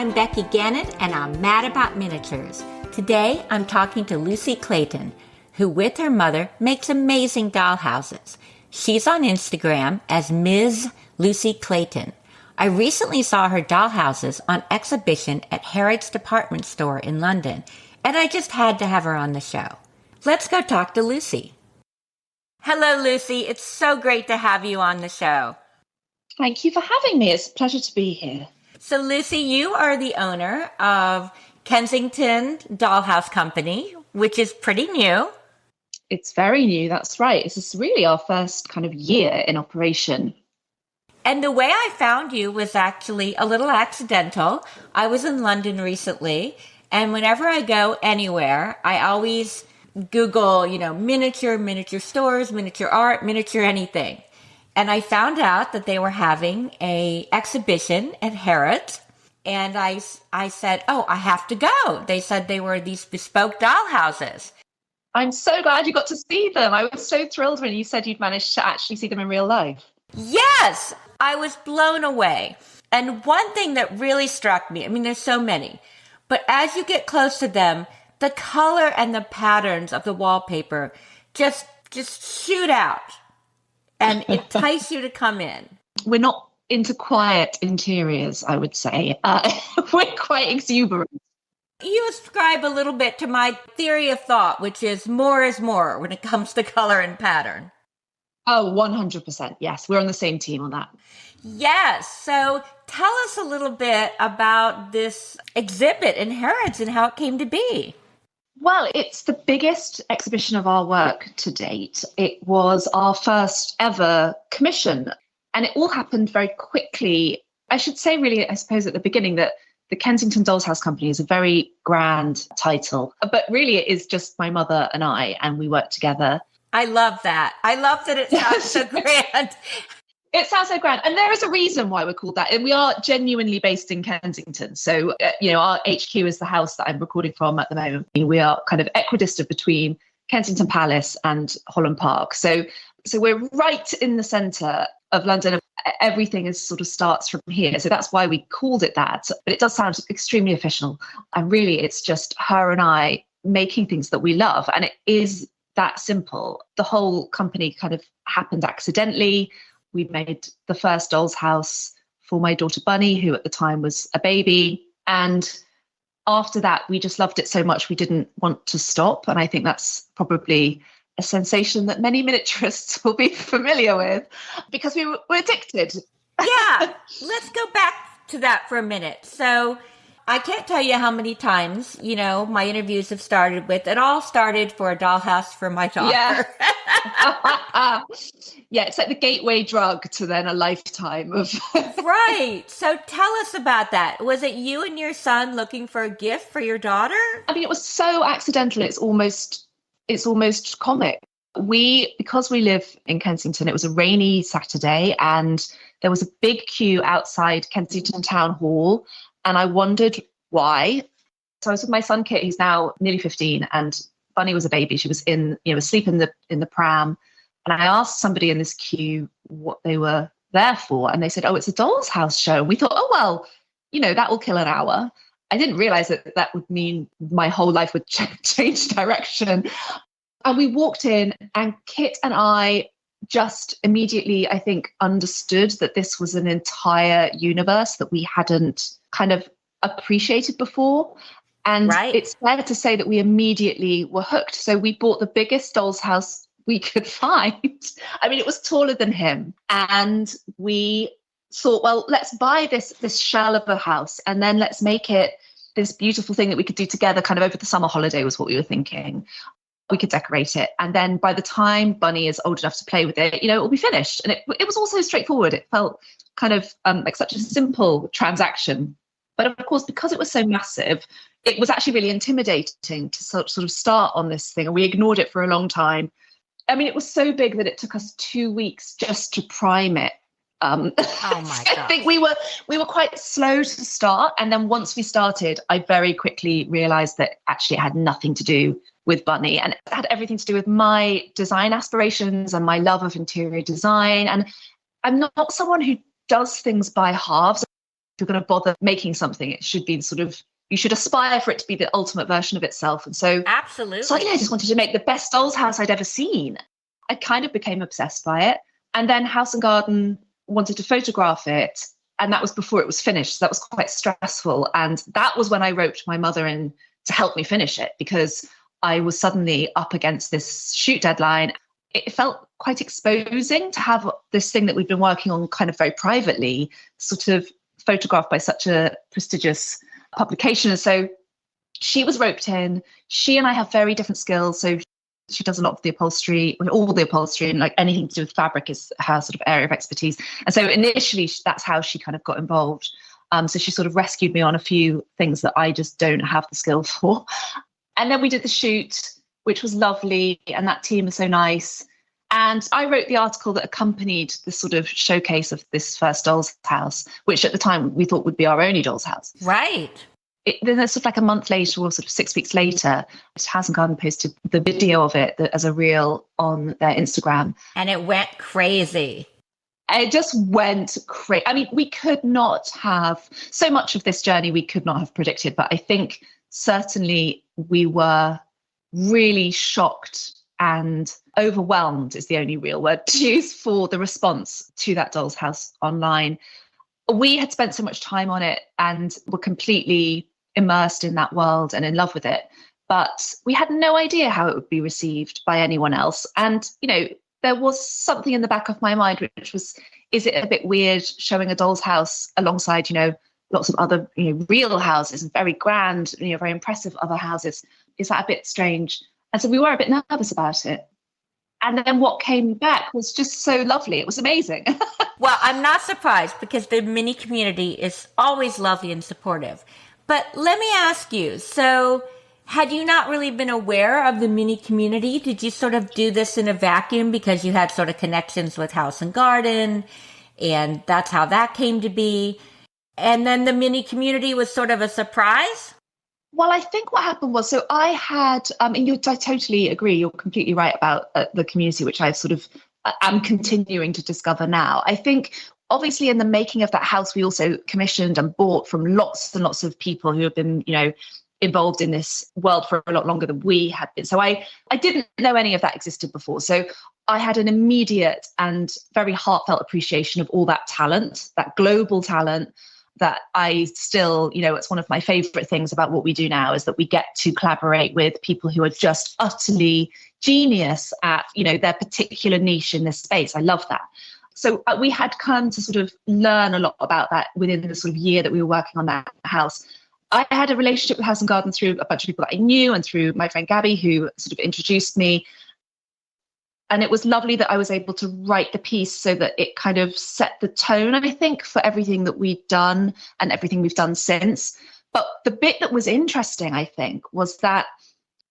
I'm Becky Gannett, and I'm mad about miniatures. Today, I'm talking to Lucy Clayton, who with her mother makes amazing dollhouses. She's on Instagram as Ms. Lucy Clayton. I recently saw her dollhouses on exhibition at Harrods department store in London, and I just had to have her on the show. Let's go talk to Lucy. Hello, Lucy. It's so great to have you on the show. Thank you for having me. It's a pleasure to be here. So, Lucy, you are the owner of Kensington Dollhouse Company, which is pretty new. It's very new, that's right. This is really our first kind of year in operation. And the way I found you was actually a little accidental. I was in London recently, and whenever I go anywhere, I always Google, miniature stores, miniature art, miniature anything. And I found out that they were having a exhibition at Harrods. And I said, oh, I have to go. They said they were these bespoke dollhouses. I'm so glad you got to see them. I was so thrilled when you said you'd managed to actually see them in real life. Yes, I was blown away. And one thing that really struck me, there's so many, but as you get close to them, the color and the patterns of the wallpaper just shoot out. And entice you to come in. We're not into quiet interiors, I would say. We're quite exuberant. You ascribe a little bit to my theory of thought, which is more when it comes to color and pattern. Oh, 100%. Yes, we're on the same team on that. Yes. So tell us a little bit about this exhibit in Harrods and how it came to be. Well, it's the biggest exhibition of our work to date. It was our first ever commission, and it all happened very quickly. I should say, really, I suppose at the beginning that the Kensington Dollhouse Company is a very grand title, but really it is just my mother and I, and we work together. I love that. I love that it sounds so grand. It sounds so grand. And there is a reason why we're called that. And we are genuinely based in Kensington. So, our HQ is the house that I'm recording from at the moment. We are kind of equidistant between Kensington Palace and Holland Park. So we're right in the centre of London. Everything is sort of starts from here. So that's why we called it that. But it does sound extremely official. And really, it's just her and I making things that we love. And it is that simple. The whole company kind of happened accidentally. We made the first doll's house for my daughter Bunny, who at the time was a baby. And after that, we just loved it so much we didn't want to stop. And I think that's probably a sensation that many miniaturists will be familiar with because we're addicted. Yeah, let's go back to that for a minute. So I can't tell you how many times, my interviews have started with, it all started for a dollhouse for my daughter. Yeah. Yeah, it's like the gateway drug to then a lifetime of... Right. So tell us about that. Was it you and your son looking for a gift for your daughter? It was so accidental. It's almost comic. Because we live in Kensington, it was a rainy Saturday and there was a big queue outside Kensington Town Hall. And I wondered why. So I was with my son Kit, he's now nearly 15, and Bunny was a baby. She was asleep in the pram. And I asked somebody in this queue what they were there for. And they said, oh, it's a doll's house show. And we thought, oh, well, that will kill an hour. I didn't realize that would mean my whole life would change direction. And we walked in and Kit and I just immediately, I think, understood that this was an entire universe that we hadn't kind of appreciated before. And It's fair to say that we immediately were hooked. So we bought the biggest doll's house we could find. It was taller than him. And we thought, well, let's buy this shell of a house and then let's make it this beautiful thing that we could do together kind of over the summer holiday was what we were thinking. We could decorate it. And then by the time Bunny is old enough to play with it, it will be finished. And it was also straightforward. It felt kind of like such a simple transaction. But of course, because it was so massive, it was actually really intimidating to sort of start on this thing. And we ignored it for a long time. It was so big that it took us 2 weeks just to prime it. Oh my God. I think we were quite slow to start. And then once we started, I very quickly realized that actually it had nothing to do with Bunny, and it had everything to do with my design aspirations and my love of interior design. And I'm not someone who does things by halves. you're going to bother making something, it should be you should aspire for it to be the ultimate version of itself. And so, Absolutely. suddenly I just wanted to make the best doll's house I'd ever seen. I kind of became obsessed by it. And then House and Garden wanted to photograph it. And that was before it was finished. So that was quite stressful. And that was when I roped my mother in to help me finish it, because I was suddenly up against this shoot deadline. It felt quite exposing to have this thing that we've been working on kind of very privately, sort of photographed by such a prestigious publication. And so she was roped in. She and I have very different skills. So she does a lot of the upholstery, all the upholstery, and like anything to do with fabric is her sort of area of expertise. And so initially that's how she kind of got involved. So she sort of rescued me on a few things that I just don't have the skill for. And then we did the shoot, which was lovely. And that team was so nice. And I wrote the article that accompanied the sort of showcase of this first doll's house, which at the time we thought would be our only doll's house. Right. Then sort of like a month later, or sort of 6 weeks later, House and Garden posted the video of it as a reel on their Instagram. And it went crazy. It just went crazy. I mean, we could not have, so much of this journey we could not have predicted, but I think certainly we were really shocked and overwhelmed is the only real word to use for the response to that doll's house online. We had spent so much time on it and were completely immersed in that world and in love with it, but we had no idea how it would be received by anyone else. And, you know, there was something in the back of my mind, which was, is it a bit weird showing a doll's house alongside, you know, lots of other, you know, real houses and very grand, you know, very impressive other houses? Is that a bit strange? And so we were a bit nervous about it. And then what came back was just so lovely. It was amazing. Well, I'm not surprised, because the mini community is always lovely and supportive. But let me ask you, so had you not really been aware of the mini community? Did you sort of do this in a vacuum because you had sort of connections with House and Garden, and that's how that came to be? And then the mini community was sort of a surprise? Well, I think what happened was, so I had, and I totally agree, you're completely right about the community, which I've sort of, I'm continuing to discover now. I think obviously in the making of that house, we also commissioned and bought from lots and lots of people who have been, you know, involved in this world for a lot longer than we had been. So I didn't know any of that existed before. So I had an immediate and very heartfelt appreciation of all that talent, that global talent, that I still, you know, it's one of my favorite things about what we do now, is that we get to collaborate with people who are just utterly genius at, you know, their particular niche in this space. I love that. So we had come to sort of learn a lot about that within the sort of year that we were working on that house. I had a relationship with House and Garden through a bunch of people that I knew and through my friend Gabby, who sort of introduced me. And it was lovely that I was able to write the piece so that it kind of set the tone, I think, for everything that we'd done and everything we've done since. But the bit that was interesting, I think, was that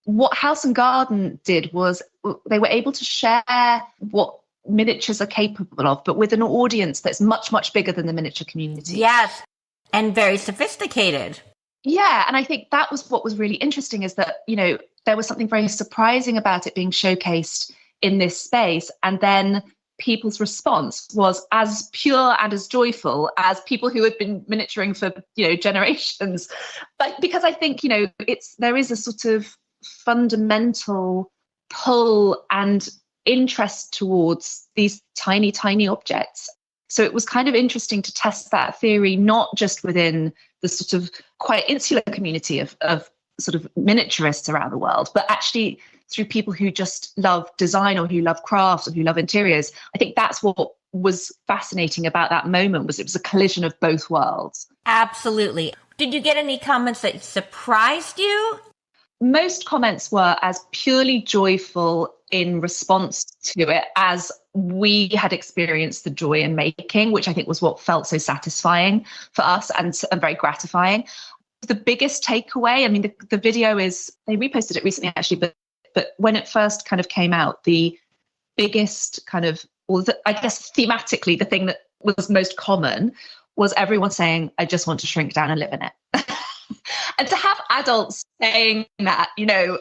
what House and Garden did was they were able to share what miniatures are capable of, but with an audience that's much, much bigger than the miniature community. Yes, and very sophisticated. Yeah, and I think that was what was really interesting, is that, you know, there was something very surprising about it being showcased in this space, and then people's response was as pure and as joyful as people who had been miniaturing for, you know, generations. But because I think, you know, there is a sort of fundamental pull and interest towards these tiny, tiny objects. So it was kind of interesting to test that theory, not just within the sort of quite insular community of sort of miniaturists around the world, but actually through people who just love design or who love crafts or who love interiors. I think that's what was fascinating about that moment, was it was a collision of both worlds. Absolutely. Did you get any comments that surprised you? Most comments were as purely joyful in response to it as we had experienced the joy in making, which I think was what felt so satisfying for us and very gratifying. The biggest takeaway, I mean, the video they reposted it recently actually, but when it first kind of came out, the biggest kind of, I guess thematically, the thing that was most common was everyone saying, I just want to shrink down and live in it. And to have adults saying that, you know,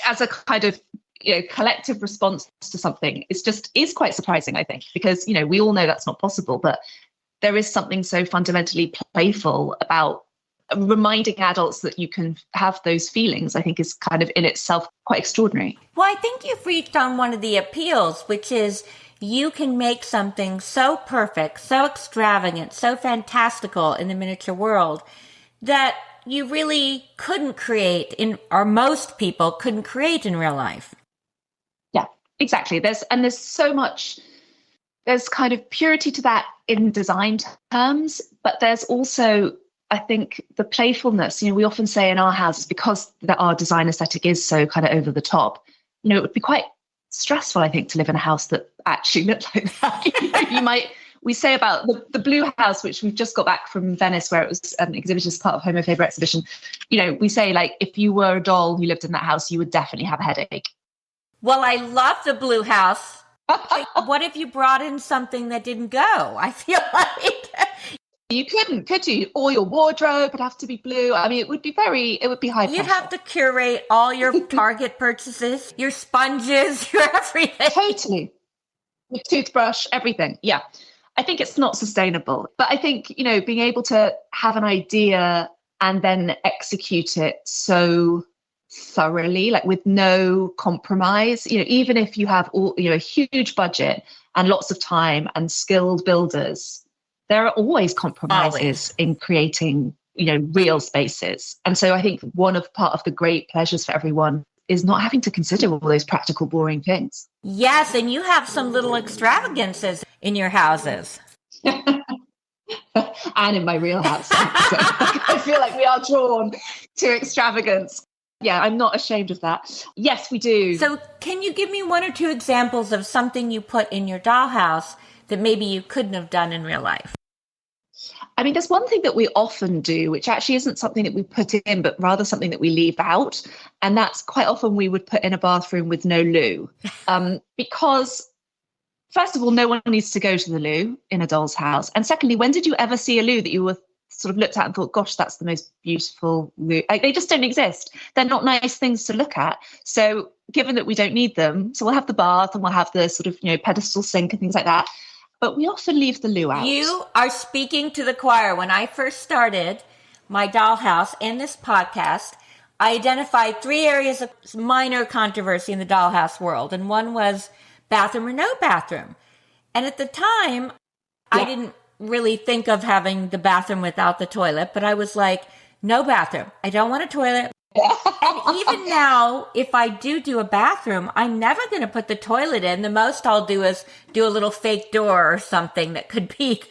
as a kind of, you know, collective response to something is quite surprising, I think, because, you know, we all know that's not possible, but there is something so fundamentally playful about reminding adults that you can have those feelings, I think is kind of in itself quite extraordinary. Well, I think you've reached on one of the appeals, which is you can make something so perfect, so extravagant, so fantastical in the miniature world that you really couldn't create or most people couldn't create in real life. Yeah, exactly. There's kind of purity to that in design terms, but there's also, I think, the playfulness. We often say in our houses, because our design aesthetic is so kind of over the top, it would be quite stressful, I think, to live in a house that actually looked like that. We say about the Blue House, which we've just got back from Venice, where it was exhibited as part of Homo Faber exhibition. We say, like, if you were a doll who lived in that house, you would definitely have a headache. Well, I love the Blue House. What if you brought in something that didn't go? I feel like you couldn't, could you? Or your wardrobe would have to be blue. I mean, it would be high pressure. You'd have to curate all your Target purchases, your sponges, your everything. Totally. Your toothbrush, everything. Yeah. I think it's not sustainable. But I think, being able to have an idea and then execute it so thoroughly, like with no compromise, even if you have a huge budget and lots of time and skilled builders, there are always compromises in creating, real spaces. And so I think part of the great pleasures for everyone is not having to consider all those practical, boring things. Yes, and you have some little extravagances in your houses. And in my real house. So I feel like we are drawn to extravagance. Yeah, I'm not ashamed of that. Yes, we do. So can you give me one or two examples of something you put in your dollhouse that maybe you couldn't have done in real life? I mean, there's one thing that we often do, which actually isn't something that we put in, but rather something that we leave out. And that's quite often we would put in a bathroom with no loo. Because, first of all, no one needs to go to the loo in a doll's house. And secondly, when did you ever see a loo that you were sort of looked at and thought, gosh, that's the most beautiful loo? Like, they just don't exist. They're not nice things to look at. So given that we don't need them, so we'll have the bath and we'll have the sort of, pedestal sink and things like that. But we often leave the loo out. You are speaking to the choir. When I first started my dollhouse and this podcast, I identified 3 areas of minor controversy in the dollhouse world. And one was bathroom or no bathroom. And at the time, I didn't really think of having the bathroom without the toilet, but I was like, no bathroom. I don't want a toilet. And even now, if I do a bathroom, I'm never going to put the toilet in. The most I'll do is do a little fake door or something that could be.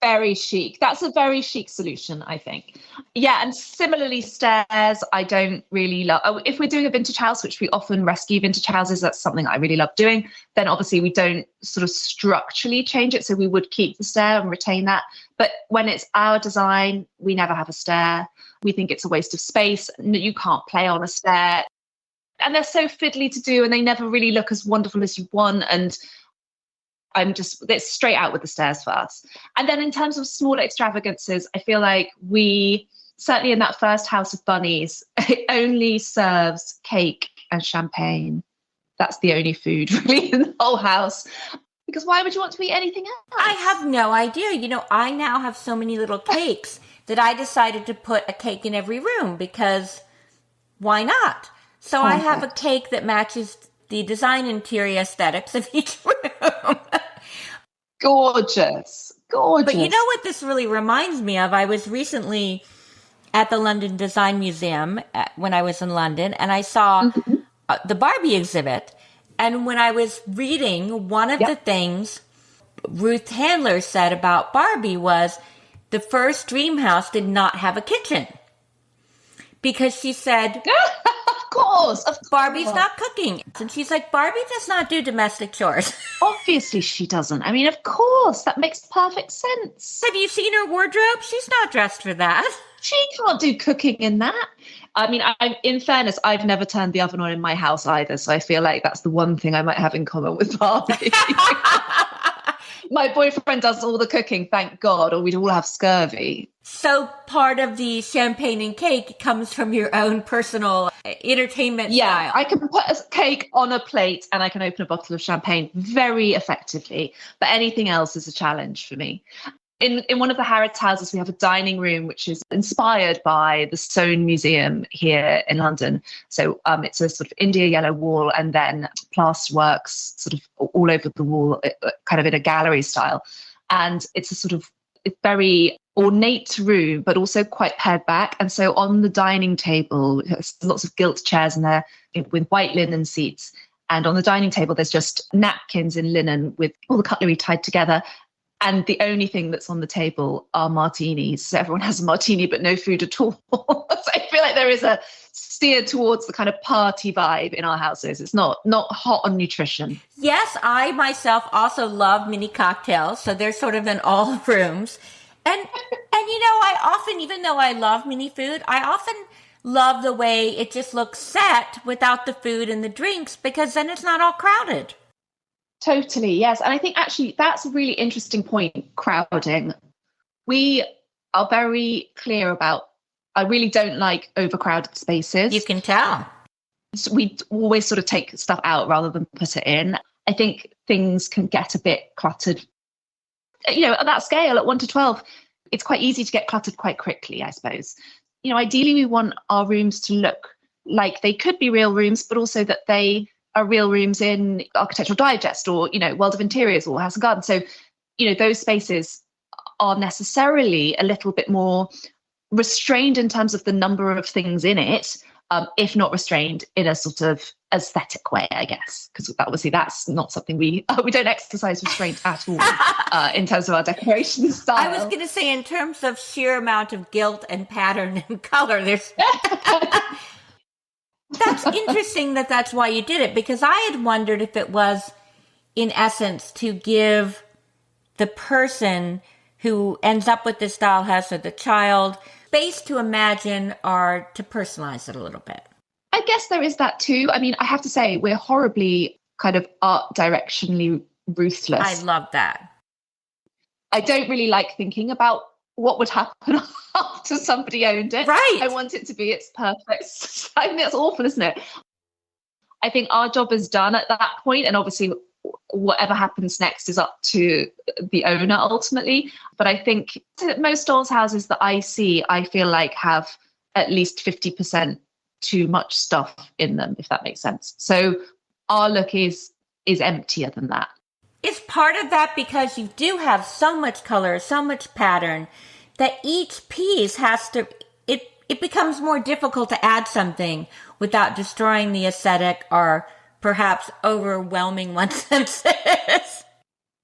Very chic. That's a very chic solution, I think. Yeah, and similarly, stairs, I don't really love. If we're doing a vintage house, which we often rescue vintage houses, that's something I really love doing. Then obviously we don't sort of structurally change it. So we would keep the stair and retain that. But when it's our design, we never have a stair. We think it's a waste of space. You can't play on a stair. And they're so fiddly to do, and they never really look as wonderful as you want. And it's straight out with the stairs for us. And then in terms of smaller extravagances, I feel like we, certainly in that first house of bunnies, it only serves cake and champagne. That's the only food really in the whole house. Because why would you want to eat anything else? I have no idea. I now have so many little cakes that I decided to put a cake in every room because why not? So I have a cake that matches the design interior aesthetics of each room. Gorgeous. But you know what this really reminds me of? I was recently at the London Design Museum when I was in London, and I saw the Barbie exhibit. And when I was reading, one of the things Ruth Handler said about Barbie was the first dream house did not have a kitchen. Because she said, of course. Barbie's not cooking. And she's like, Barbie does not do domestic chores. Obviously she doesn't. I mean, of course, that makes perfect sense. Have you seen her wardrobe? She's not dressed for that. She can't do cooking in that. I mean, in fairness, I've never turned the oven on in my house either. So I feel like that's the one thing I might have in common with Barbie. My boyfriend does all the cooking, thank God, or we'd all have scurvy. So part of the champagne and cake comes from your own personal entertainment style. I can put a cake on a plate and I can open a bottle of champagne very effectively, but anything else is a challenge for me. In one of the Harrods houses, we have a dining room which is inspired by the Soane Museum here in London. So it's a sort of India yellow wall and then plasterworks sort of all over the wall, kind of in a gallery style. And it's a sort of very ornate room, but also quite pared back. And so on the dining table, there's lots of gilt chairs in there with white linen seats. And on the dining table, there's just napkins in linen with all the cutlery tied together. And the only thing that's on the table are martinis. So everyone has a martini, but no food at all. So I feel like there is a steer towards the kind of party vibe in our houses. It's not hot on nutrition. Yes, I myself also love mini cocktails. So they're sort of in all rooms. And I often, even though I love mini food, I often love the way it just looks set without the food and the drinks, because then it's not all crowded. Totally, yes. And I think actually that's a really interesting point, crowding. We are very clear about, I really don't like overcrowded spaces. You can tell. We always sort of take stuff out rather than put it in. I think things can get a bit cluttered. At that scale, at 1 to 12, it's quite easy to get cluttered quite quickly, I suppose. Ideally, we want our rooms to look like they could be real rooms, but also that they are real rooms in Architectural Digest or, World of Interiors or House and Garden. So, those spaces are necessarily a little bit more restrained in terms of the number of things in it, if not restrained in a sort of aesthetic way, I guess, because obviously that's not something we don't exercise restraint at all in terms of our decoration style. I was going to say, in terms of sheer amount of gilt and pattern and color, there's... That's interesting that's why you did it, because I had wondered if it was, in essence, to give the person who ends up with this dollhouse or the child space to imagine or to personalize it a little bit. I guess there is that too. I mean, I have to say, we're horribly kind of art directionally ruthless. I love that. I don't really like thinking about what would happen after somebody owned it. Right. I want it to be its perfect. I think that's awful, isn't it? I think our job is done at that point, and obviously whatever happens next is up to the owner ultimately. But I think most dolls' houses that I see, I feel like have at least 50% too much stuff in them, if that makes sense. So our look is emptier than that. Is part of that because you do have so much color, so much pattern, that each piece has to, it becomes more difficult to add something without destroying the aesthetic or perhaps overwhelming one's senses?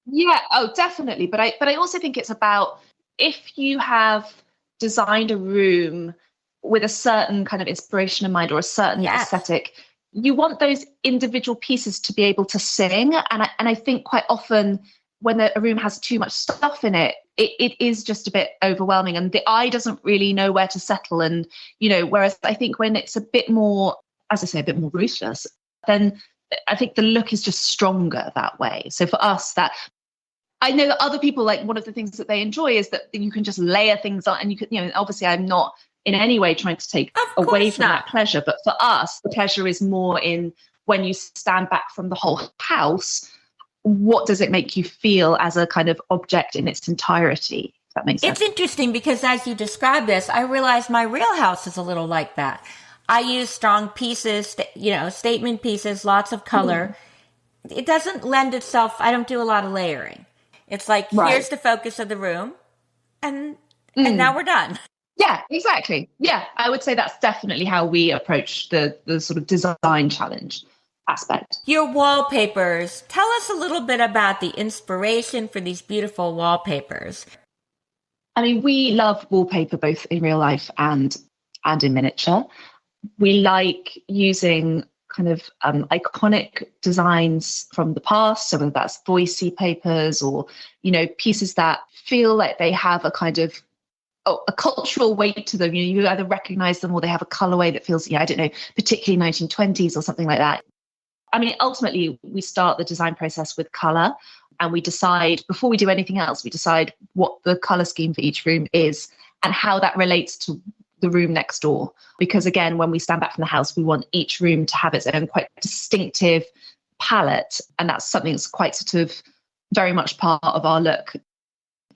Yeah, oh, definitely. But I also think it's about, if you have designed a room with a certain kind of inspiration in mind or a certain aesthetic, you want those individual pieces to be able to sing. And I think quite often when a room has too much stuff in it, it is just a bit overwhelming and the eye doesn't really know where to settle. And, whereas I think when it's a bit more, as I say, a bit more ruthless, then I think the look is just stronger that way. So for us, that I know that other people, like, one of the things that they enjoy is that you can just layer things on, and you can, obviously I'm not in any way trying to take away from that pleasure. But for us, the pleasure is more in when you stand back from the whole house, what does it make you feel as a kind of object in its entirety? If that makes sense. It's interesting because as you describe this, I realize my real house is a little like that. I use strong pieces, statement pieces, lots of color. It doesn't lend itself, I don't do a lot of layering. It's like, here's the focus of the room and now we're done. Yeah, exactly. Yeah, I would say that's definitely how we approach the sort of design challenge aspect. Your wallpapers. Tell us a little bit about the inspiration for these beautiful wallpapers. I mean, we love wallpaper both in real life and in miniature. We like using kind of iconic designs from the past, so whether that's Voicey papers or, pieces that feel like they have a kind of a cultural weight to them. You either recognize them or they have a colorway that feels, I don't know, particularly 1920s or something like that. I mean, ultimately, we start the design process with color. and we decide, before we do anything else, we decide what the color scheme for each room is and how that relates to the room next door. Because again, when we stand back from the house, we want each room to have its own quite distinctive palette. And that's something that's quite sort of very much part of our look.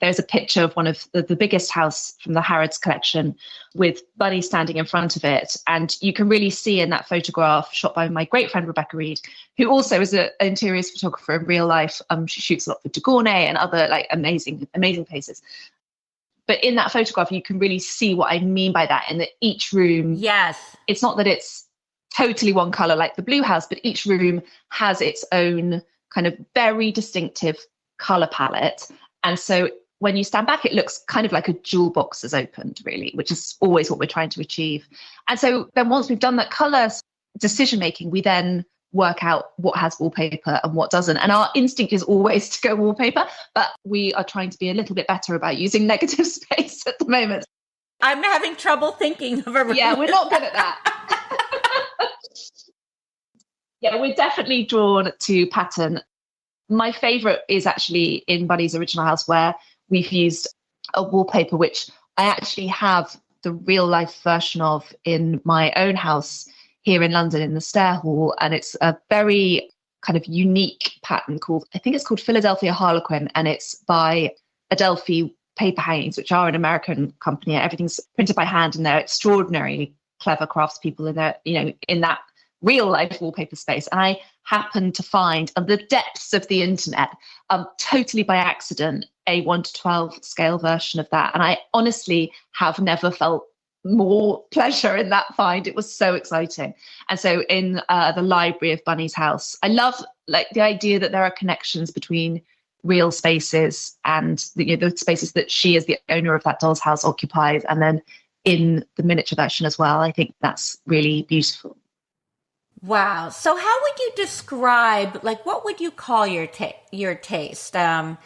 There's a picture of one of the biggest house from the Harrods collection with Bunny standing in front of it. And you can really see in that photograph, shot by my great friend Rebecca Reed, who also is an interiors photographer in real life. She shoots a lot for De Gournay and other like amazing places. But in that photograph, you can really see what I mean by that, and that each room, yes, it's not that it's totally one color like the blue house, but each room has its own kind of very distinctive color palette. And so when you stand back, it looks kind of like a jewel box has opened, really, which is always what we're trying to achieve. And so then once we've done that color decision making, we then work out what has wallpaper and what doesn't. And our instinct is always to go wallpaper, but we are trying to be a little bit better about using negative space at the moment. I'm having trouble thinking of a room. Yeah, we're not good at that. Yeah, we're definitely drawn to pattern. My favorite is actually in Bunny's original house, where we've used a wallpaper, which I actually have the real life version of in my own house here in London in the stair hall. And it's a very kind of unique pattern called, I think it's called Philadelphia Harlequin. And it's by Adelphi Paper Hangings, which are an American company. Everything's printed by hand, and they're extraordinarily clever craftspeople in their, in that real life wallpaper space. And I happened to find on the depths of the internet, totally by accident, a 1:12 scale version of that. And I honestly have never felt more pleasure in that find. It was so exciting. And so in the library of Bunny's house, I love like the idea that there are connections between real spaces and the spaces that she as the owner of that doll's house occupies, and then in the miniature version as well. I think that's really beautiful. Wow. So how would you describe, like, what would you call your taste? I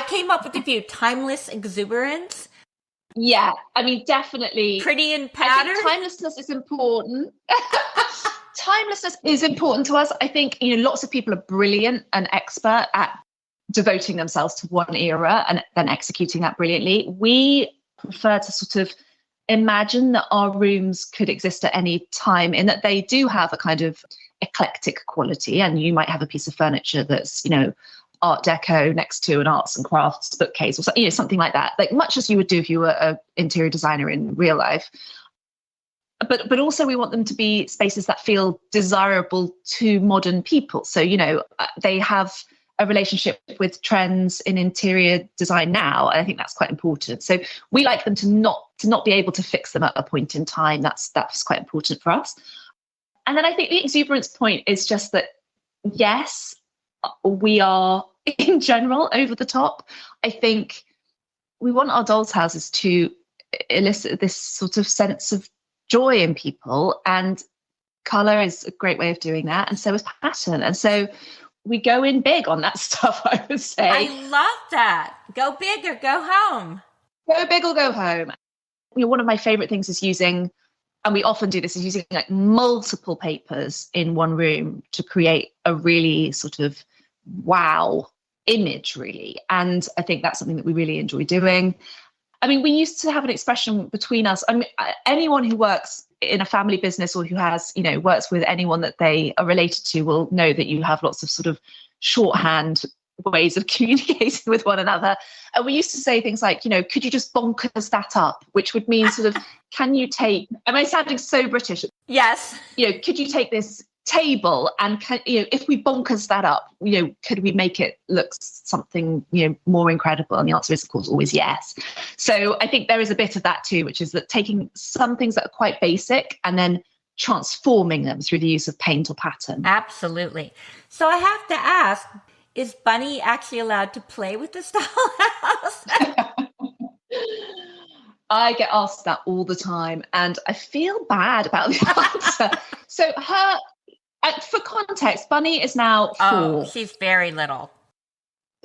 came up with a few: timeless exuberance. Yeah, I mean, definitely. Pretty in pattern. I think timelessness is important. Timelessness is important to us. I think, lots of people are brilliant and expert at devoting themselves to one era and then executing that brilliantly. We prefer to sort of imagine that our rooms could exist at any time, in that they do have a kind of eclectic quality, and you might have a piece of furniture that's, Art Deco next to an arts and crafts bookcase, or something like that, like much as you would do if you were an interior designer in real life. But also we want them to be spaces that feel desirable to modern people. So, they have a relationship with trends in interior design now, and I think that's quite important. So we like them to not be able to fix them at a point in time. That's quite important for us. And then I think the exuberance point is just that, yes, we are in general over the top. I think we want our dolls' houses to elicit this sort of sense of joy in people, and colour is a great way of doing that, and so is pattern. And so we go in big on that stuff, I would say. I love that. Go big or go home. Go big or go home. One of my favourite things is using, and we often do this, is using like multiple papers in one room to create a really sort of wow image, really. And I think that's something that we really enjoy doing. I mean, we used to have an expression between us. I mean, anyone who works in a family business, or who has, works with anyone that they are related to, will know that you have lots of sort of shorthand ways of communicating with one another. And we used to say things like, could you just bonkers that up? Which would mean sort of, can you take, am I sounding so British? Yes. Could you take this table and if we bonkers that up, could we make it look something more incredible? And the answer is, of course, always yes. So I think there is a bit of that too, which is that taking some things that are quite basic and then transforming them through the use of paint or pattern. Absolutely. So I have to ask, is Bunny actually allowed to play with this dollhouse? I get asked that all the time, and I feel bad about the answer. So for context, Bunny is now 4. Oh, she's very little.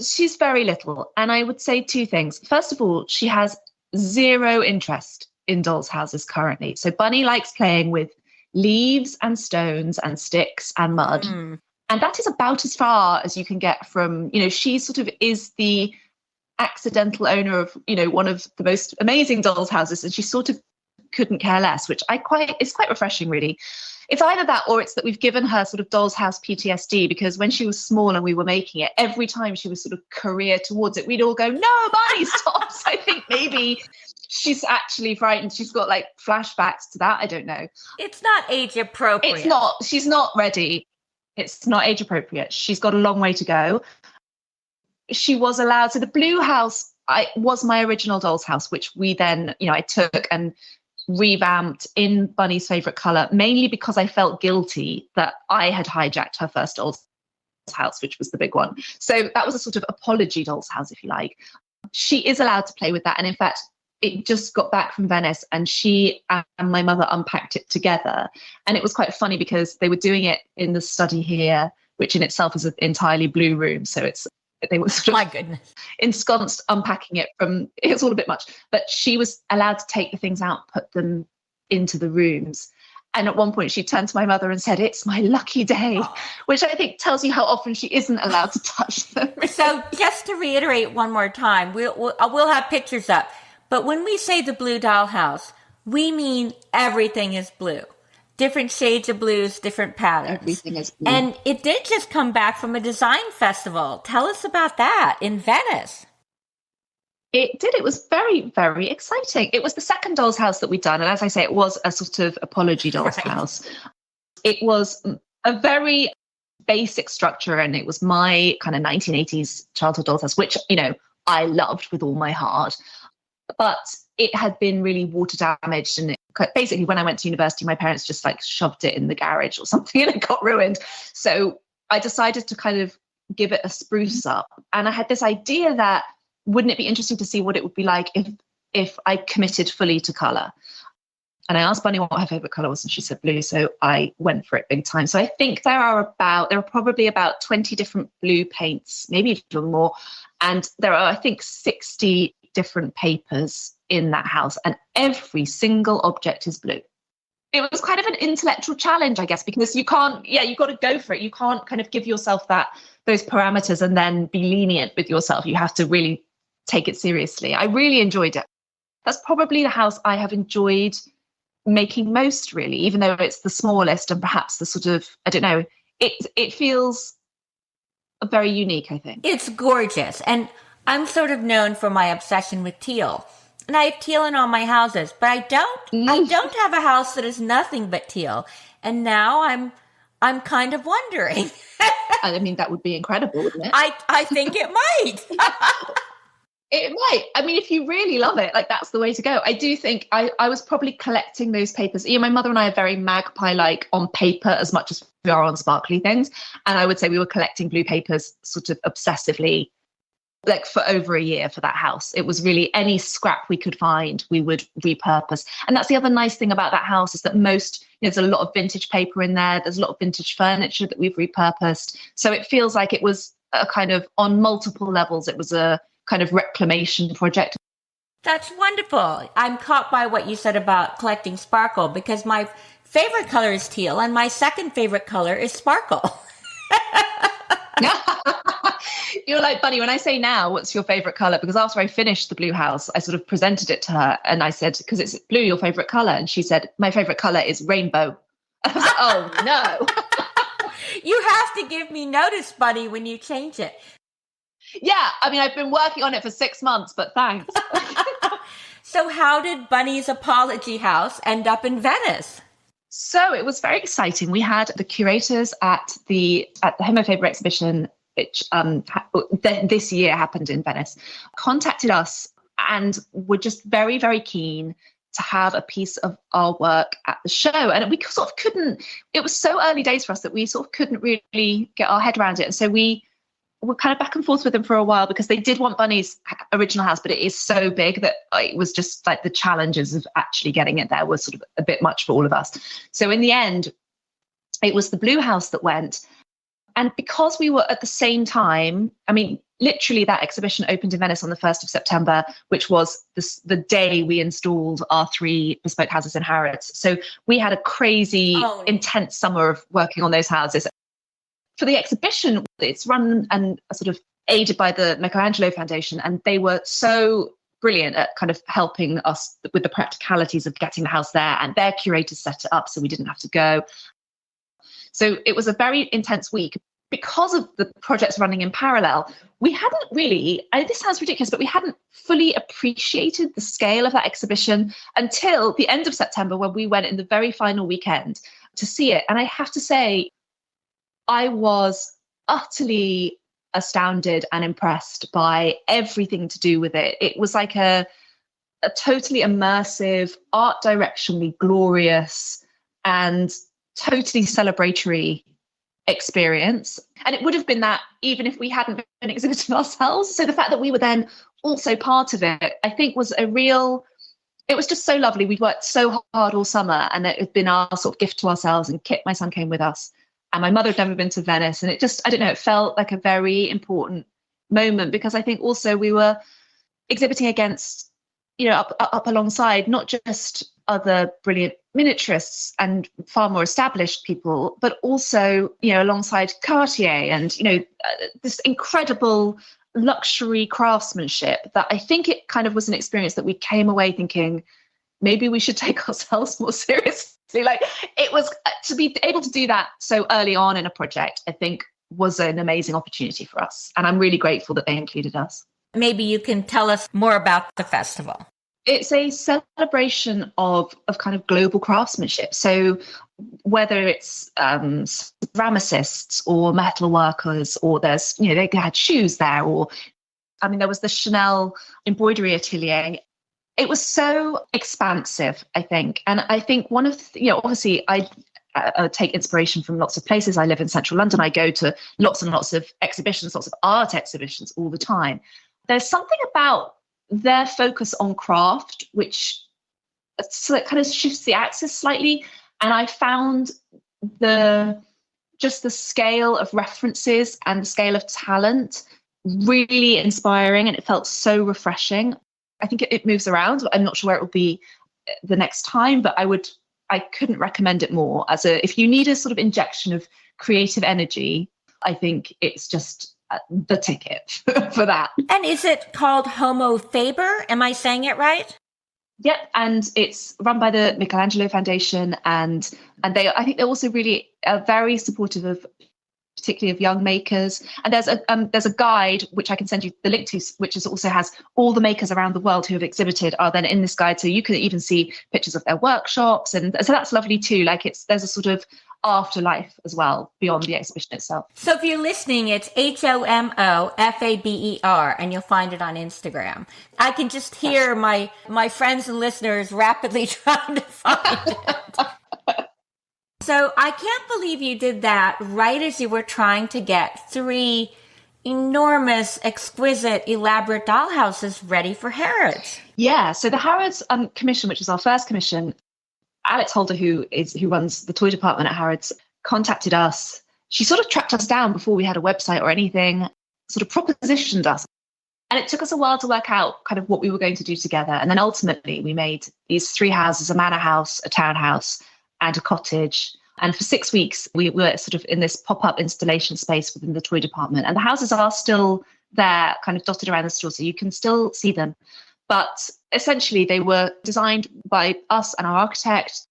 She's very little. And I would say 2 things. First of all, she has 0 interest in dolls' houses currently. So Bunny likes playing with leaves and stones and sticks and mud. And that is about as far as you can get from, she sort of is the accidental owner of, one of the most amazing dolls houses. And she sort of couldn't care less, which it's quite refreshing, really. It's either that or it's that we've given her sort of doll's house PTSD, because when she was small and we were making it, every time she was sort of career towards it, we'd all go, no, Bunny, stop. So I think maybe she's actually frightened. She's got like flashbacks to that. I don't know. It's not age appropriate. It's not. She's not ready. It's not age appropriate. She's got a long way to go. She was allowed. So the blue house was my original doll's house, which we then, I took and revamped in Bunny's favorite color, mainly because I felt guilty that I had hijacked her first doll's house, which was the big one. So that was a sort of apology doll's house, if you like. She is allowed to play with that. And in fact, it just got back from Venice and she and my mother unpacked it together. And it was quite funny because they were doing it in the study here, which in itself is an entirely blue room. So they were sort of, my goodness, ensconced unpacking it it was all a bit much, but she was allowed to take the things out, put them into the rooms. And at one point she turned to my mother and said, "It's my lucky day," which I think tells you how often she isn't allowed to touch them. So just to reiterate one more time, we'll have pictures up. But when we say the blue dollhouse, we mean everything is blue. Different shades of blues, different patterns. Everything is blue. And it did just come back from a design festival. Tell us about that in Venice. It did. It was very, very exciting. It was the second doll's house that we'd done. And as I say, it was a sort of apology doll's house. It was a very basic structure. And it was my kind of 1980s childhood doll's house, which, I loved with all my heart. But it had been really water damaged. And basically, when I went to university, my parents just like shoved it in the garage or something and it got ruined. So I decided to kind of give it a spruce up. And I had this idea that wouldn't it be interesting to see what it would be like if I committed fully to color? And I asked Bunny what her favorite color was, and she said blue. So I went for it big time. So I think there are probably about 20 different blue paints, maybe even more. And there are, I think, 60 different papers in that house, and every single object is blue. It was kind of an intellectual challenge, I guess, because you've got to go for it. You can't kind of give yourself those parameters and then be lenient with yourself. You have to really take it seriously. I really enjoyed it. That's probably the house I have enjoyed making most, really, even though it's the smallest and perhaps the sort of, I don't know, it feels very unique, I think. It's gorgeous. And I'm sort of known for my obsession with teal. And I have teal in all my houses, but I don't have a house that is nothing but teal. And now I'm kind of wondering. I mean, that would be incredible, wouldn't it? I think it might. It might. I mean, if you really love it, like that's the way to go. I do think I was probably collecting those papers. My mother and I are very magpie-like on paper as much as we are on sparkly things. And I would say we were collecting blue papers sort of obsessively, like for over a year for that house. It was really any scrap we could find, we would repurpose. And that's the other nice thing about that house is that there's a lot of vintage paper in there. There's a lot of vintage furniture that we've repurposed. So it feels like it was a kind of, on multiple levels, it was a kind of reclamation project. That's wonderful. I'm caught by what you said about collecting sparkle, because my favorite color is teal and my second favorite color is sparkle. You're like, Bunny, when I say now, what's your favorite color? Because after I finished the blue house, I sort of presented it to her and I said, because it's blue, your favorite color. And she said, my favorite color is rainbow. I was like, oh no. You have to give me notice, Bunny, when you change it. Yeah, I mean, I've been working on it for 6 months, but thanks. So how did Bunny's apology house end up in Venice? So it was very exciting. We had the curators at the Homo Faber exhibition, which this year happened in Venice, contacted us and were just very, very keen to have a piece of our work at the show. And we sort of couldn't, it was so early days for us that we sort of couldn't really get our head around it. And so we were kind of back and forth with them for a while because they did want Bunny's original house, but it is so big that it was just like the challenges of actually getting it there was sort of a bit much for all of us. So in the end, it was the blue house that went. And because we were at the same time, I mean, literally that exhibition opened in Venice on the 1st of September, which was the day we installed our 3 bespoke houses in Harrods. So we had a crazy, intense summer of working on those houses. for the exhibition, it's run and sort of aided by the Michelangelo Foundation, and they were so brilliant at kind of helping us with the practicalities of getting the house there, and their curators set it up so we didn't have to go. So it was a very intense week. Because of the projects running in parallel, we hadn't really, this sounds ridiculous, but we hadn't fully appreciated the scale of that exhibition until the end of September, when we went in the very final weekend to see it. And I have to say, I was utterly astounded and impressed by everything to do with it. It was like a totally immersive, art directionally glorious, and totally celebratory experience. And it would have been that even if we hadn't been exhibiting ourselves. So the fact that we were then also part of it, I think was it was just so lovely. We'd worked so hard all summer, and it had been our sort of gift to ourselves. And Kit, my son, came with us, and my mother had never been to Venice. And it just, I don't know, it felt like a very important moment, because I think also we were exhibiting against, up alongside not just other brilliant miniaturists and far more established people, but also, alongside Cartier and, this incredible luxury craftsmanship that I think it kind of was an experience that we came away thinking, maybe we should take ourselves more seriously. Like, it was, to be able to do that so early on in a project, I think was an amazing opportunity for us. And I'm really grateful that they included us. Maybe you can tell us more about the festival. It's a celebration of kind of global craftsmanship. So whether it's ceramicists or metal workers, or there's, they had shoes there, or, there was the Chanel embroidery atelier. It was so expansive, I think. And I think one of obviously I take inspiration from lots of places. I live in central London. I go to lots and lots of exhibitions, lots of art exhibitions all the time. There's something about their focus on craft, which kind of shifts the axis slightly. And I found the scale of references and the scale of talent really inspiring, and it felt so refreshing. I think it moves around. I'm not sure where it will be the next time, but I couldn't recommend it more. If you need a sort of injection of creative energy, I think it's just the ticket for that. And is it called Homo Faber? Am I saying it right? Yep, and it's run by the Michelangelo Foundation, and I think they're also really very supportive of, particularly of young makers. And there's a guide which I can send you the link to, which also has all the makers around the world who have exhibited are then in this guide, so you can even see pictures of their workshops, and so that's lovely too. Like, there's a sort of afterlife as well beyond the exhibition itself. So if you're listening, it's HOMOFABER, and you'll find it on Instagram. I can just hear my friends and listeners rapidly trying to find it. So I can't believe you did that right as you were trying to get 3 enormous, exquisite, elaborate dollhouses ready for Harrods. Yeah, so the Harrods commission, which is our first commission, Alex Holder, who runs the toy department at Harrods, contacted us. She sort of tracked us down before we had a website or anything, sort of propositioned us. And it took us a while to work out kind of what we were going to do together. And then ultimately we made these 3 houses, a manor house, a townhouse, and a cottage. And for 6 weeks, we were sort of in this pop-up installation space within the toy department. And the houses are still there, kind of dotted around the store, so you can still see them. But essentially, they were designed by us and our architect.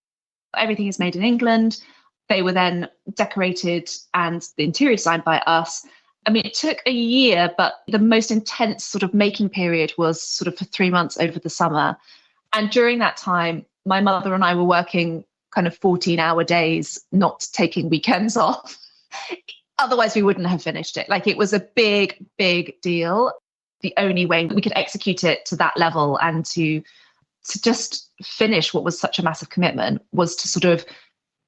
Everything is made in England. They were then decorated and the interior designed by us. I mean, it took a year, but the most intense sort of making period was sort of for 3 months over the summer. And during that time, my mother and I were working kind of 14-hour days, not taking weekends off. Otherwise, we wouldn't have finished it. Like, it was a big, big deal. The only way we could execute it to that level and to just finish what was such a massive commitment was to sort of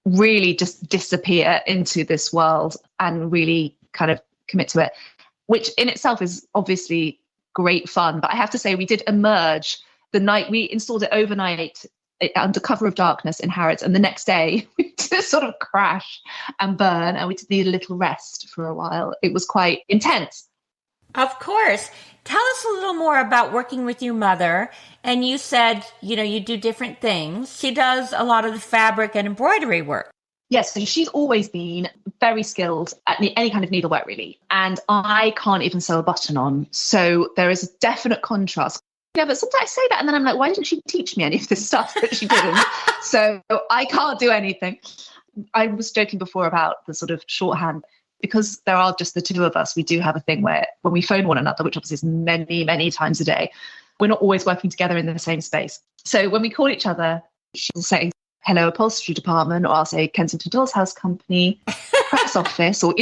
really just disappear into this world and really kind of commit to it, which in itself is obviously great fun. But I have to say, we did emerge the night we installed it overnight under cover of darkness in Harrods, and the next day we just sort of crash and burn, and we did need a little rest for a while. It was quite intense. Of course. Tell us a little more about working with your mother. And you said, you do different things. She does a lot of the fabric and embroidery work. Yes, so she's always been very skilled at any kind of needlework, really. And I can't even sew a button on. So there is a definite contrast. Yeah, but sometimes I say that and then I'm like, why didn't she teach me any of this stuff that she didn't? So I can't do anything. I was joking before about the sort of shorthand. Because there are just the two of us, we do have a thing where when we phone one another, which obviously is many, many times a day, we're not always working together in the same space. So when we call each other, she'll say, hello, upholstery department, or I'll say Kensington Dolls House Company, press office, or,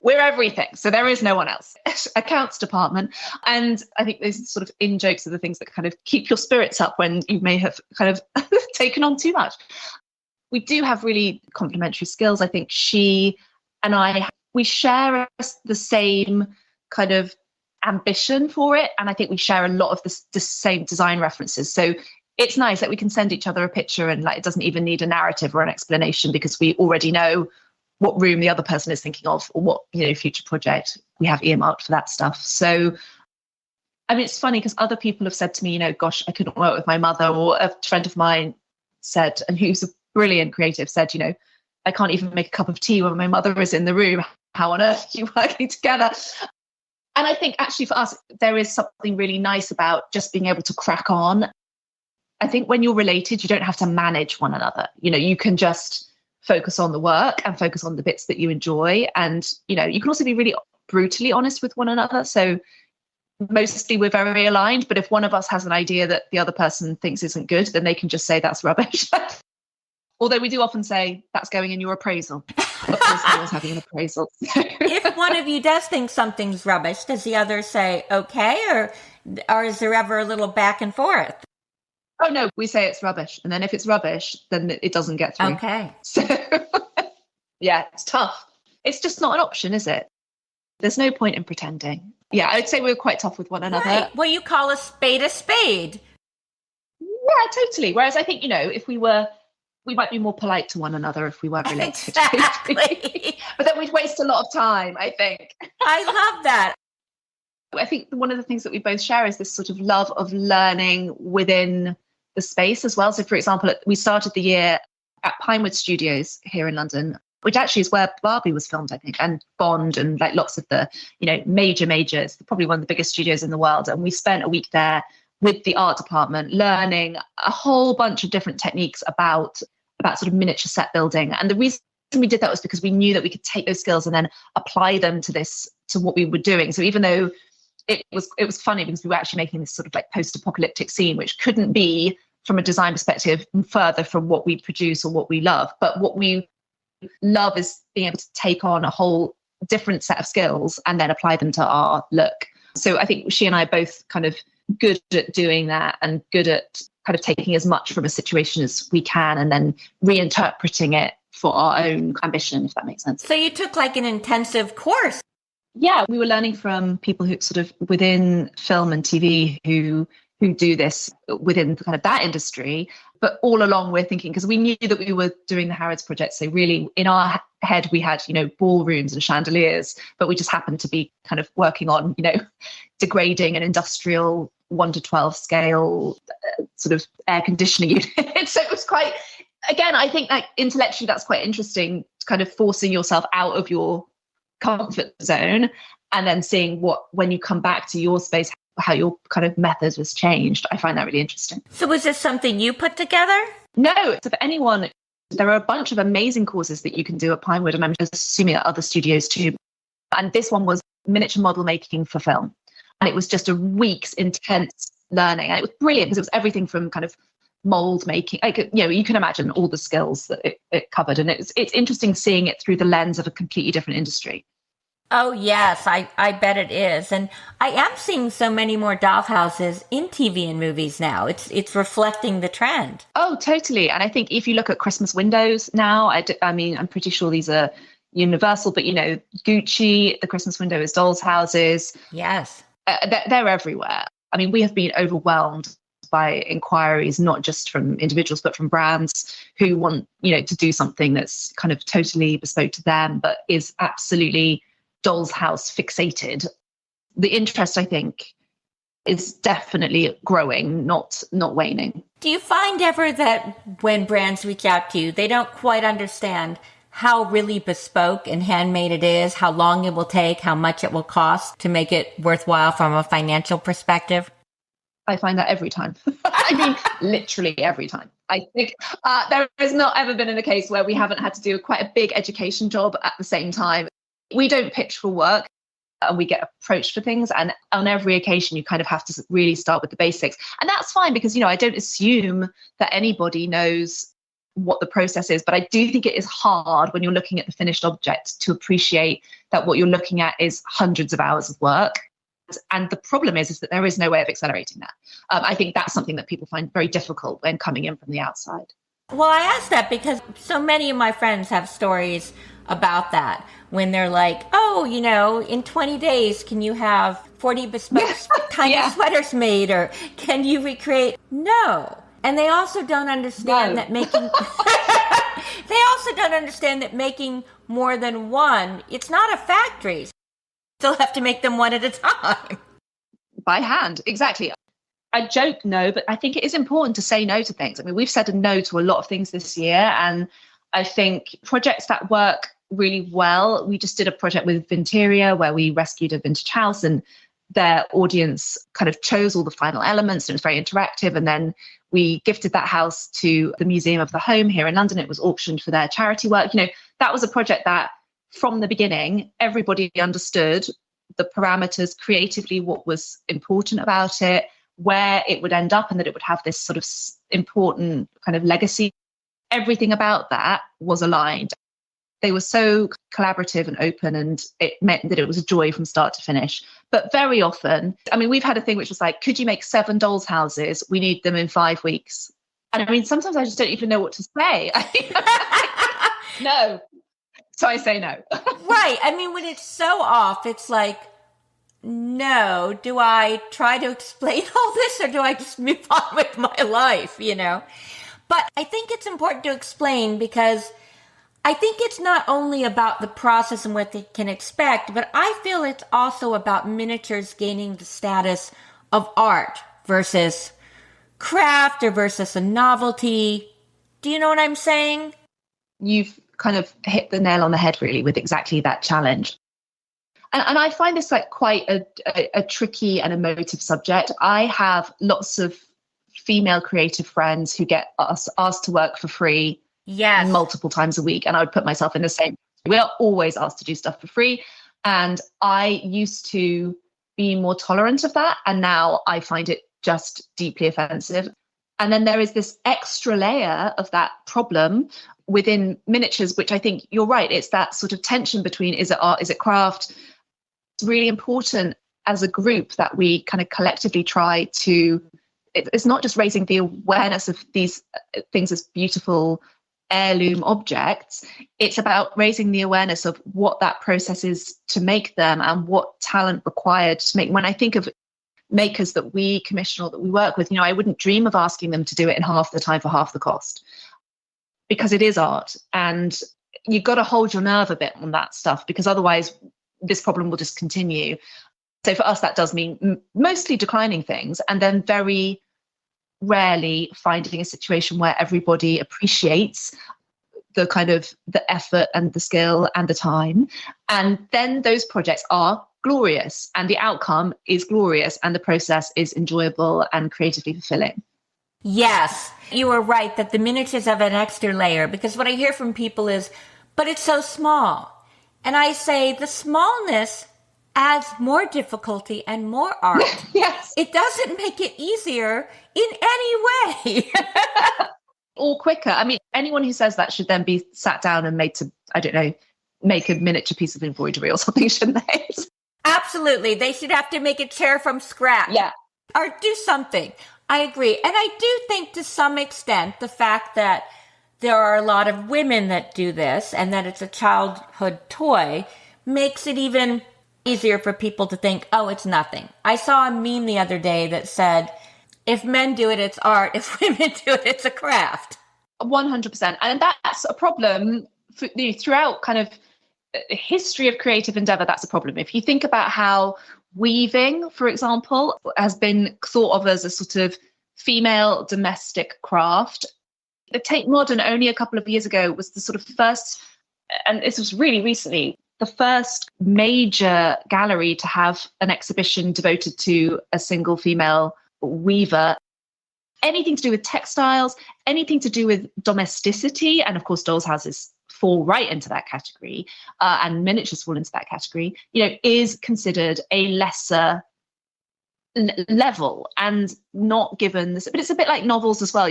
we're everything. So there is no one else. Accounts department. And I think those sort of in jokes are the things that kind of keep your spirits up when you may have kind of taken on too much. We do have really complementary skills. I think she and I, we share the same kind of ambition for it. And I think we share a lot of the same design references. So it's nice that we can send each other a picture and it doesn't even need a narrative or an explanation because we already know what room the other person is thinking of or what, future project we have earmarked for that stuff. So, I mean, it's funny because other people have said to me, gosh, I couldn't work with my mother, or a friend of mine said, and who's a brilliant creative, said, I can't even make a cup of tea when my mother is in the room. How on earth are you working together? And I think actually for us, there is something really nice about just being able to crack on. I think when you're related, you don't have to manage one another. You can just focus on the work and focus on the bits that you enjoy. And, you can also be really brutally honest with one another. So mostly we're very aligned. But if one of us has an idea that the other person thinks isn't good, then they can just say that's rubbish. Although we do often say that's going in your appraisal. Of course, no one's having an appraisal. If one of you does think something's rubbish, does the other say, okay, or is there ever a little back and forth? Oh, no, we say it's rubbish. And then if it's rubbish, then it doesn't get through. Okay. So, yeah, it's tough. It's just not an option, is it? There's no point in pretending. Yeah, I'd say we're quite tough with one another. Right. Well, you call a spade a spade. Yeah, totally. Whereas I think, if we might be more polite to one another if we weren't related. Exactly. But then we'd waste a lot of time, I think. I love that. I think one of the things that we both share is this sort of love of learning within the space as well. So, for example, we started the year at Pinewood Studios here in London, which actually is where Barbie was filmed, I think, and Bond and lots of the, major, it's probably one of the biggest studios in the world. And we spent a week there with the art department learning a whole bunch of different techniques about sort of miniature set building. And the reason we did that was because we knew that we could take those skills and then apply them to what we were doing. So even though it was funny because we were actually making this sort of post-apocalyptic scene, which couldn't be from a design perspective further from what we produce or what we love. But what we love is being able to take on a whole different set of skills and then apply them to our look. So I think she and I are both kind of good at doing that and good at kind of taking as much from a situation as we can and then reinterpreting it for our own ambition, if that makes sense. So you took an intensive course. Yeah, we were learning from people who sort of within film and TV who do this within kind of that industry. But all along we're thinking, because we knew that we were doing the Harrods project. So really in our head, we had, ballrooms and chandeliers, but we just happened to be kind of working on, degrading an industrial 1 to 12 scale sort of air conditioning unit. So it was quite, again, I think intellectually that's quite interesting, kind of forcing yourself out of your comfort zone and then seeing when you come back to your space, how your kind of methods was changed. I find that really interesting. So was this something you put together? No. So for anyone, there are a bunch of amazing courses that you can do at Pinewood, and I'm assuming at other studios too. And this one was miniature model making for film. And it was just a week's intense learning. And it was brilliant because it was everything from kind of mold making. You can imagine all the skills that it covered. And it's interesting seeing it through the lens of a completely different industry. Oh, yes, I bet it is. And I am seeing so many more dollhouses in TV and movies now. It's reflecting the trend. Oh, totally. And I think if you look at Christmas windows now, I mean, I'm pretty sure these are universal, but, Gucci, the Christmas window is dolls' houses. Yes. They're everywhere. I mean, we have been overwhelmed by inquiries, not just from individuals, but from brands who want, to do something that's kind of totally bespoke to them, but is absolutely doll's house fixated. The interest, I think, is definitely growing, not waning. Do you find ever that when brands reach out to you, they don't quite understand how really bespoke and handmade it is, how long it will take, how much it will cost to make it worthwhile from a financial perspective? I find that every time. I mean, literally every time. I think there has not ever been in a case where we haven't had to do quite a big education job at the same time. We don't pitch for work and we get approached for things. And on every occasion, you kind of have to really start with the basics. And that's fine because, I don't assume that anybody knows what the process is. But I do think it is hard when you're looking at the finished object to appreciate that what you're looking at is hundreds of hours of work. And the problem is that there is no way of accelerating that. I think that's something that people find very difficult when coming in from the outside. Well, I asked that because so many of my friends have stories about that when they're like, oh, in 20 days, can you have 40 bespoke tiny sweaters made, or can you recreate? No. And they also don't understand that making, they also don't understand that making more than one, it's not a factory. Still have to make them one at a time. By hand, exactly. I joke no, but I think it is important to say no to things. I mean, we've said a no to a lot of things this year. And I think projects that work really well, we just did a project with Vinteria where we rescued a vintage house and their audience kind of chose all the final elements and it was very interactive. And then we gifted that house to the Museum of the Home here in London. It was auctioned for their charity work. That was a project that from the beginning, everybody understood the parameters creatively, what was important about it, where it would end up, and that it would have this sort of important kind of legacy. Everything about that was aligned. They were so collaborative and open, and it meant that it was a joy from start to finish. But very often, I mean, we've had a thing which was like, could you make 7 dolls' houses? We need them in 5 weeks. And I mean, sometimes I just don't even know what to say. No. So I say no. Right. I mean, when it's so off, it's like, no, do I try to explain all this or do I just move on with my life, But I think it's important to explain because I think it's not only about the process and what they can expect, but I feel it's also about miniatures gaining the status of art versus craft or versus a novelty. Do you know what I'm saying? You've kind of hit the nail on the head really with exactly that challenge. And I find this like quite a tricky and emotive subject. I have lots of female creative friends who get asked to work for free multiple times a week. And I would put myself in the same. We are always asked to do stuff for free. And I used to be more tolerant of that. And now I find it just deeply offensive. And then there is this extra layer of that problem within miniatures, which I think you're right. It's that sort of tension between, is it art, is it craft? It's really important as a group that we kind of collectively try to, it's not just raising the awareness of these things as beautiful heirloom objects. It's about raising the awareness of what that process is to make them and what talent required to make. When I think of makers that we commission or that we work with, I wouldn't dream of asking them to do it in half the time for half the cost, because it is art and you've got to hold your nerve a bit on that stuff, because otherwise this problem will just continue. So for us, that does mean mostly declining things and then very rarely finding a situation where everybody appreciates the kind of the effort and the skill and the time. And then those projects are glorious and the outcome is glorious and the process is enjoyable and creatively fulfilling. Yes, you were right that the miniatures have an extra layer, because what I hear from people is, but it's so small. And I say the smallness adds more difficulty and more art. Yes. It doesn't make it easier in any way. Or quicker. I mean, anyone who says that should then be sat down and made to, I don't know, make a miniature piece of embroidery or something, shouldn't they? Absolutely. They should have to make a chair from scratch. Yeah. Or do something. I agree. And I do think to some extent the fact that there are a lot of women that do this and that it's a childhood toy makes it even easier for people to think, oh, it's nothing. I saw a meme the other day that said, if men do it, it's art. If women do it, it's a craft. 100%. And that's a problem throughout kind of the history of creative endeavor. That's a problem. If you think about how weaving, for example, has been thought of as a sort of female domestic craft. The Tate Modern only a couple of years ago was the sort of first and this was really recently, the first major gallery to have an exhibition devoted to a single female weaver. Anything to do with textiles, anything to do with domesticity, and of course, dolls' houses fall right into that category, and miniatures fall into that category, is considered a lesser level and not given this. But it's a bit like novels as well.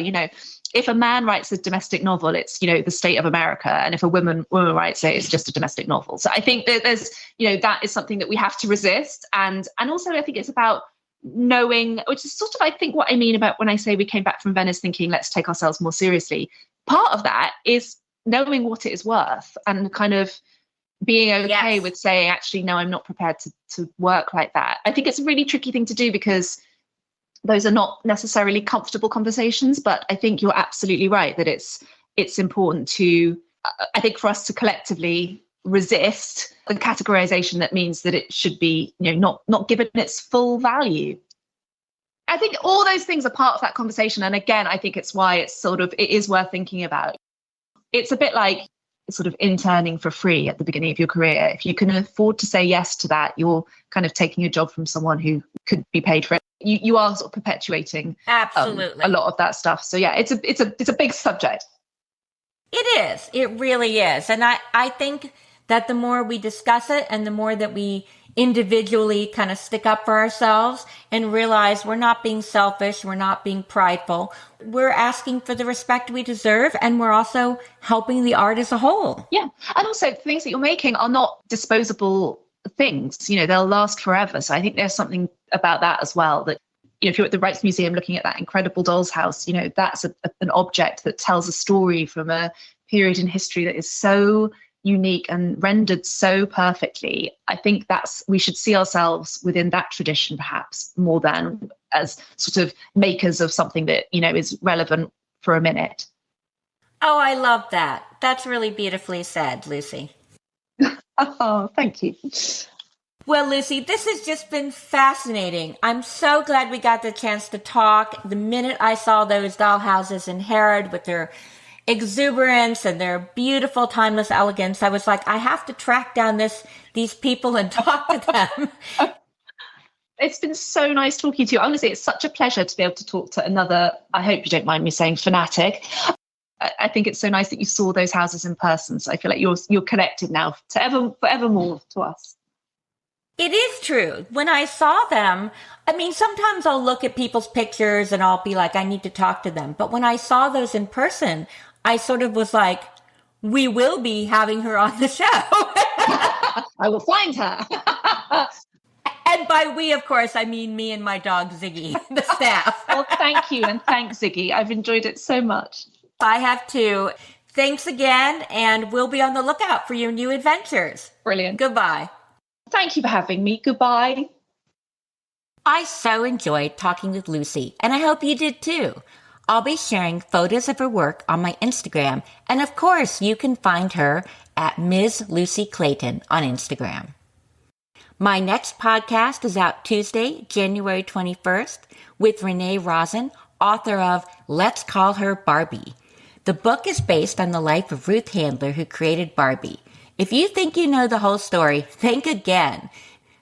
If a man writes a domestic novel, it's the state of America, and if a woman writes it, it's just a domestic novel. So I think that there's that is something that we have to resist, and also I think it's about knowing, which is sort of I think what I mean about when I say we came back from Venice thinking let's take ourselves more seriously. Part of that is knowing what it is worth and kind of being okay with saying, actually, no, I'm not prepared to work like that. I think it's a really tricky thing to do because those are not necessarily comfortable conversations, but I think you're absolutely right that it's important to, I think, for us to collectively resist the categorization that means that it should be, not given its full value. I think all those things are part of that conversation. And again, I think it's why it is worth thinking about. It's a bit like sort of interning for free at the beginning of your career. If you can afford to say yes to that, you're kind of taking a job from someone who could be paid for it. You are sort of perpetuating absolutely a lot of that stuff. So yeah, it's a big subject. It is. It really is. And I think that the more we discuss it and the more that we individually kind of stick up for ourselves and realize we're not being selfish, we're not being prideful, we're asking for the respect we deserve, and we're also helping the art as a whole. Yeah. And also the things that you're making are not disposable things, they'll last forever. So I think there's something about that as well, that if you're at the Rijksmuseum looking at that incredible doll's house, that's an object that tells a story from a period in history that is so unique and rendered so perfectly. I think we should see ourselves within that tradition, perhaps more than as sort of makers of something that, is relevant for a minute. Oh, I love that. That's really beautifully said, Lucy. Oh, thank you. Well, Lucy, this has just been fascinating. I'm so glad we got the chance to talk. The minute I saw those doll houses in Herod with their exuberance and their beautiful timeless elegance, I was like, I have to track down these people and talk to them. It's been so nice talking to you. Honestly, it's such a pleasure to be able to talk to another, I hope you don't mind me saying, fanatic. I think it's so nice that you saw those houses in person. So I feel like you're connected now forevermore to us. It is true. When I saw them, sometimes I'll look at people's pictures and I'll be like, I need to talk to them. But when I saw those in person, I sort of was like, we will be having her on the show. I will find her. And by we, of course, I mean me and my dog, Ziggy, the staff. Well, thank you. And thanks, Ziggy. I've enjoyed it so much. I have too. Thanks again. And we'll be on the lookout for your new adventures. Brilliant. Goodbye. Thank you for having me. Goodbye. I so enjoyed talking with Lucy, and I hope you did too. I'll be sharing photos of her work on my Instagram, and of course, you can find her at Ms. Lucy Clayton on Instagram. My next podcast is out Tuesday, January 21st, with Renee Rosen, author of Let's Call Her Barbie. The book is based on the life of Ruth Handler, who created Barbie. If you think you know the whole story, think again.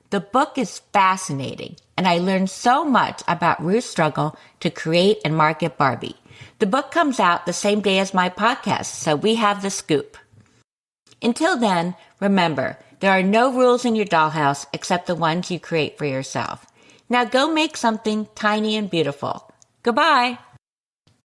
The book is fascinating, and I learned so much about Ruth's struggle to create and market Barbie. The book comes out the same day as my podcast, so we have the scoop. Until then, remember, there are no rules in your dollhouse except the ones you create for yourself. Now go make something tiny and beautiful. Goodbye.